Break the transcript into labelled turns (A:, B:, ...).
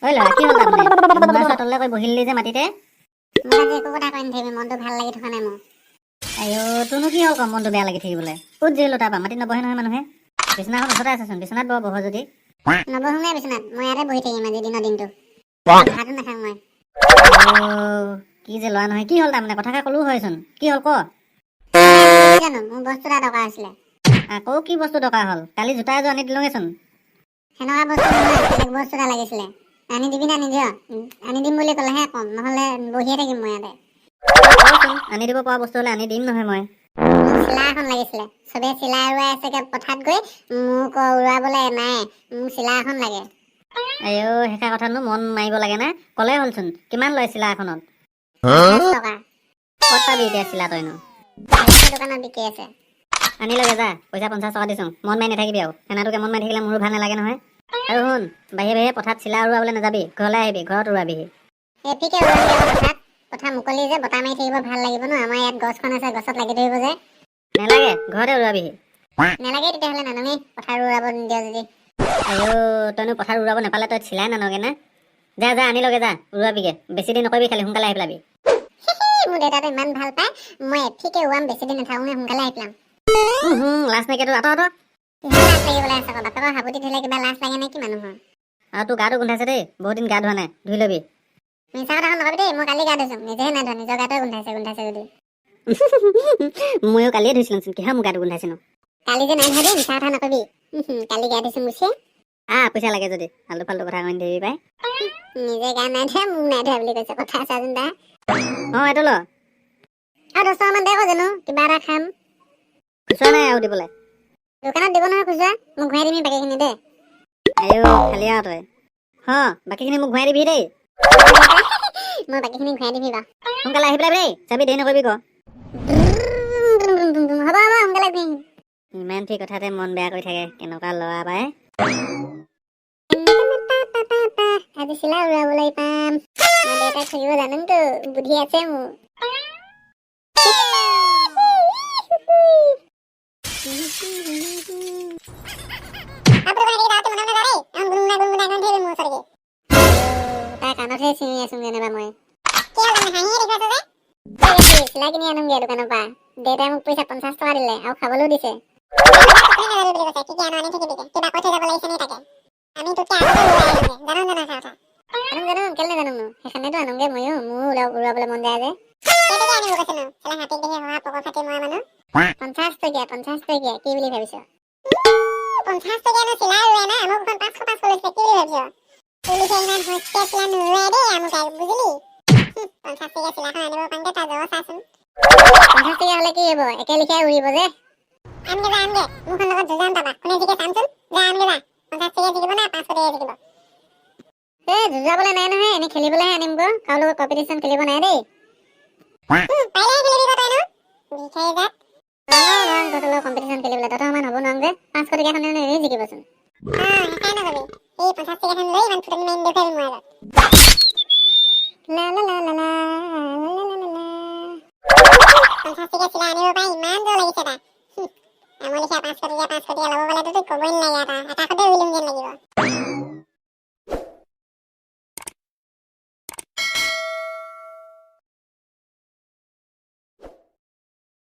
A: ঐ ল'ৰা কি হ'ল তাৰমানে মুৰা চোৱা কৈ বহিলি যে মাটিতে
B: মোৰ আজি একো কথা কৈ নাথাকিবি, মনটো ভাল লাগি থকা নাই মোৰ।
A: আইঅ তোৰনো কি হ'ল মনটো বেয়া লাগি থাকিবলৈ ক'ত জিৰিলো তাৰপৰা মাটিত নবহে নহয় মানুহে বিচনাখন ওচৰতে আছেচোন বিচনাত বহ যদি
B: নবহোঙে বিচনাত, মই ইয়াতে বহি থাকিম আজি দিনৰ দিনটো। ভাতো নাখাওঁ মই।
A: কি যে ল'ৰা নহয় কি হ'ল তাৰমানে কথাকে ক'লো হয়চোন কি হ'ল ক
B: জানো মোৰ বস্তু এটা দৰকাৰ হৈছিলে।
A: আকৌ কি বস্তু দৰকাৰ হ'ল কালি জোতা এযোৰ আনি দিলোঙেচোন
B: সেনেকুৱা বস্তু নহয়, বেলেগ বস্তু এটা লাগিছিলে। আনি দিবি নে নিদিয়? আনি দিম বুলি ক'লেহে ক'ম, নহ'লে বহিয়ে থাকিম মই ইয়াতে।
A: কচোন আনি দিব পৰা বস্তু হ'লে আনি দিম নহয় মই
B: মোক চিলা এখন লাগিছিলে। চবে চিলাই উৰাই আছেগে পথাৰত গৈ, মোক উৰাবলৈ নাই। মোক চিলা এখন লাগে।
A: আইঅ সেইষাৰ কথানো মন মাৰিব লাগে নে ক'লে হ'লচোন কিমান লয় চিলা এখনত
B: 50 টকা।
A: ক'ত পাবি এতিয়া চিলা তইনো
B: দোকানত বিকি আছে।
A: আনি লগে যা পইচা 50 টকা দিছোঁ মন মাৰি নাথাকিবি আৰু সেনাটোকে মন মাৰি থাকিলে মোৰো ভাল নালাগে নহয় আৰু শুন বাহিৰে বাহিৰে পথাৰত চিলা উৰুৱাবলৈ নাযাবি ঘৰলৈ আহিবি ঘৰত উৰুৱাবিহি
B: এপিকে উৰুৱাম পথাৰত। পথাৰ মুকলি যে বতাহ মাৰি থাকিব ভাল লাগিব ন। আমাৰ ইয়াত গছখন আছে, গছত লাগি ধৰিব যে।
A: নেলাগে ঘৰতে উৰুৱাবিহি
B: নালাগে তেতিয়াহ'লে নানোঙেই পথাৰ উৰুৱাব নিদিয় যদি।
A: আইঅ তইনো পথাৰত উৰুৱাব নাপালে তই চিলাই নানগে নে যা যা আনি লগে যা উৰুৱাবিগে বেছি দিন নকৰিবি খালি সোনকালে আহি পেলাবি
B: মোৰ দেউতাটো ইমান ভাল পায়, মই এপিকে উৰুৱাম, বেছি দিন নাথাকোঙে, সোনকালে আহি পেলাম।
A: লাজ নাইকিয়া তোৰ আঁতৰ
B: লাজ লাগিবলৈ আছে আকৌ, বাপেকৰ সাৱটি ধৰিলে কিবা লাজ লাগে নে কি মানুহৰ?
A: আৰু তোৰ গাটো গোন্ধাইছে দেই বহুত দিন গা ধোৱা নাই ধুই ল'বি
B: মিছা কথা নকবি দেই, মই কালি গা ধুইছোঁ, নিজেহে নাই ধোৱা, নিজৰ গাটোৱে গোন্ধাইছে যদি।
A: ময়ো কালিয়ে ধুইছিলোঁচোন কিহৰ মোৰ গাটো গোন্ধাইছেনো
B: কালি যে নাই ধোৱা দেই, মিছা কথা নকবি। কালি গা ধুইছোঁ মুচি।
A: পইচা লাগে যদি ফাল্টু ফাল্টু কথা কৈ ধৰিবি পাই
B: নিজে গা নাই ধোৱা, মোক নাই ধোৱা বুলি কৈছে, কথা আছে যেন তাৰ।
A: এইটো ল
B: আৰু 10 টকামান দে আকৌ জানো কিবা এটা খাম।
A: খুচুৰা নাই আৰু দিবলৈ
B: দোকানত দিব নহয় খুচুৰা, মোক ঘূৰাই দিবি বাকীখিনি দে।
A: আইঅ খালি আৰু তই বাকীখিনি মোক ঘূৰাই দিবি দেই
B: মই বাকীখিনি ঘূৰাই দিবি বাৰু।
A: সোনকালে আহি পেলাই দেই চাবি দেৰি নকৰিবি ক
B: হ'ব সোনকালে ঘূৰি আহিম।
A: ইমান ঠিক কথাতে মন বেয়া কৰি থাকে কেনেকুৱা ল'ৰা পাই
B: আজি চিলা উৰাবলৈ পাম। মই দেউতাক খুজিব জানোতো, বুদ্ধি আছে মোৰ। তাৰ কাণতহে চিঞৰি আছো যেনিবা মই। চিলা কিনি আনোগে দোকানৰ পৰা। দেউতাই মোক পইচা 50 টকা দিলে আৰু খাবলৈও দিছে। জানো কেলে নাজানো নো, সেইকাৰণেতো আনোগে ময়ো, মোৰো উৰুৱাবলৈ মন যায় যে। 50 টকীয়া কি বুলি ভাবিছ? 50 টকীয়ানো চিলাই উৰাই না, মোক 500 লৈছে, কি বুলি ভাবিছ? পুলিচে ইমান হস্তে চিলা নুৰুৱাই দেই আমুক বুজিলি? 50 টকীয়া চিলাখন আনিব পাওঁতে তাৰ জ্বৰ চাচোন। 50 টকীয়া হ'লে কি হ'ব, একে লিখিয়াই উৰিব যে। আনগে মোৰখন লগত যুঁজাম পাবা, কোনে জিকে চামচোন। যা আনগে যা, 50 টকীয়া জিকিব না 500 টকীয়া জিকিব? যুঁজাবলৈ নাই নহয়, এনেই খেলিবলৈহে আনিম গৈ, কাৰো লগত কম্পিটিশ্যন খেলিব নাই দেই। পাৰিলেহে খেলিবি তই ন, ভিখাৰী জাত। নোৱাৰোঁ তহঁতৰ লগত কম্পিটিশ্যন খেলিবলৈ, তহঁতৰ সমান হ'ব নোৱাৰোঁ যে। 500 টকীয়াখন এনেই জিকিবচোন। সেইকাৰণে নকবি, এই 50 টকীয়াখন লৈ ইমান ফুটনি মাৰি দেখুৱাবি মোৰ আগত। লা লা লা লা লা লা লা লা লা। 50 টকীয়া চিলা আনিব পাই ইমান জোৰ লাগিছে তাৰ। আমাৰ লিখীয়া 500 টকীয়া ল'ব গ'লেতো ক'বই নালাগে, এটা সতে উৰি লম যেন লাগিব।